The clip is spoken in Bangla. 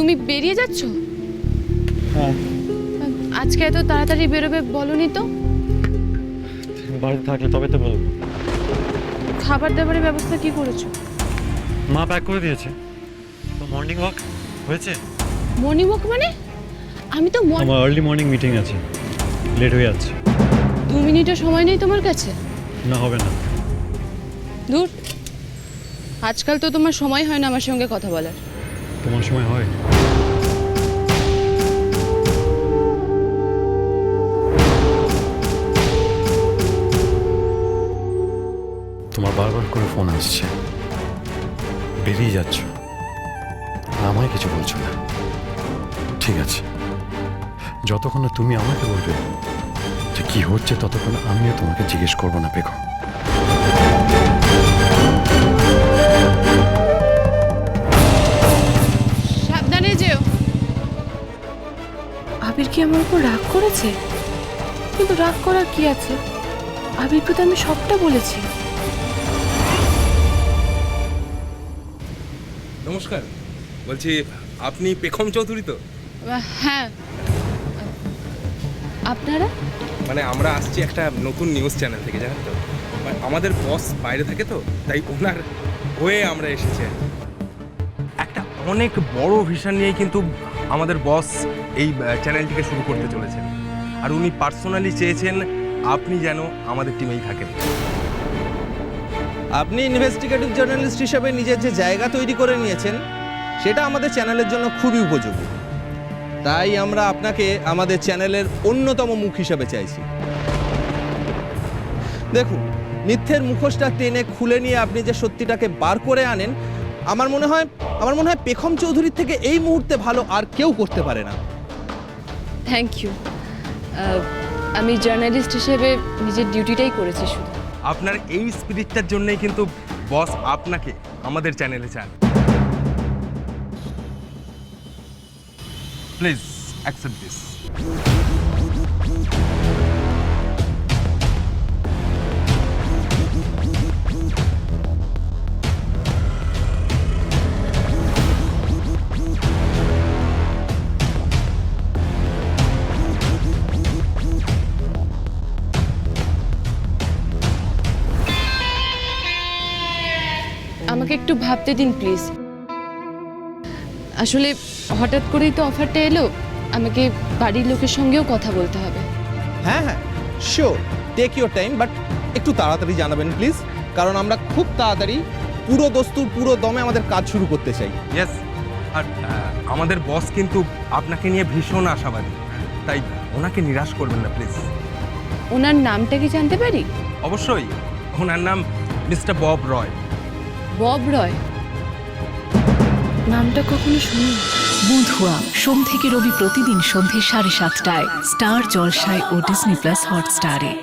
তুমি বেরিয়ে যাচ্ছ? হ্যাঁ, আজকে এত তাড়াতাড়ি বেরোবে বলনি তো? বাড়িতে থাকলে তবে তো বলবো। খাবার দাবারের ব্যবস্থা কি করেছো? মা প্যাক করে দিয়েছে। তো মর্নিং ওয়াক হয়েছে? মর্নিং ওয়াক মানে? আমি তো আমার আর্লি মর্নিং মিটিং আছে, লেট হয়ে যাচ্ছে। 2 মিনিটও সময় নেই তোমার কাছে? না, হবে না। দূর, আজকাল তো তোমার সময় হয় না আমার সঙ্গে কথা বলার। তোমার সময় হয়? তোমার বারবার করে ফোন আসছে, বেরিয়ে যাচ্ছ, আর আমায় কিছু বলছো না। ঠিক আছে, যতক্ষণ না তুমি আমাকে বলবে যে কি হচ্ছে, ততক্ষণ আমিও তোমাকে জিজ্ঞেস করবো না পেখম। সাবধানে যেও। আবির কি আমার উপর রাগ করেছে? কিন্তু রাগ করার কি আছে? আবিরকে তো আমি সবটা বলেছি। নমস্কার, বলছি আপনি পেখম চৌধুরী তো? হ্যাঁ। আপনারা? মানে আমরা আসছি একটা নতুন নিউজ চ্যানেল থেকে, জানেন তো? মানে আমাদের বস বাইরে থাকে তো, তাই ওনার হয়ে আমরা এসেছি। একটা অনেক বড় ভিশন নিয়ে কিন্তু আমাদের বস এই চ্যানেলটিকে শুরু করতে চলেছেন, আর উনি পার্সোনালি চেয়েছেন আপনি যেন আমাদের টিমেই থাকেন। আপনি ইনভেস্টিগেটিভ জার্নালিস্ট হিসেবে নিজের যে জায়গা তৈরি করে নিয়েছেন, সেটা আমাদের চ্যানেলের জন্য খুবই উপযোগী। তাই আমরা আপনাকে আমাদের চ্যানেলের অন্যতম মুখ হিসেবে চাইছি। দেখুন, মিথ্যের মুখোশটা টেনে খুলে নিয়ে আপনি যে সত্যিটাকে বার করে আনেন, আমার মনে হয় পেখম চৌধুরীর থেকে এই মুহূর্তে ভালো আর কেউ করতে পারে না। Thank you. আমি জার্নালিস্ট হিসেবে নিজের ডিউটিটাই করেছি শুধু। আপনার এই স্পিরিটটার জন্যই কিন্তু বস আপনাকে আমাদের চ্যানেলে চান। Please accept this. আমাকে একটু ভাবতে দিন প্লিজ। আসলে হঠাৎ করেই তো অফারটা এলো, আমাকে বাড়ির লোকের সঙ্গেও কথা বলতে হবে। হ্যাঁ, sure, take your time, but একটু তাড়াতাড়ি জানাবেন প্লিজ, কারণ আমরা খুব তাড়াতাড়ি পুরো দস্তুর পুরো দমে আমাদের কাজ শুরু করতে চাই। ইয়েস, আর আমাদের বস কিন্তু আপনাকে নিয়ে ভীষণ আশাবাদী, তাই ওনাকে নিরাশ করবেন না প্লিজ। ওনার নামটা কি জানতে পারি? অবশ্যই, ওনার নাম মিস্টার বব রয়। বব রয়? নামটা কখনো শুনি। বুধুয়া সোম থেকে রবি প্রতিদিন সন্ধ্যে 7:30টায় স্টার জলসায় ও ডিজনি প্লাস হটস্টারে।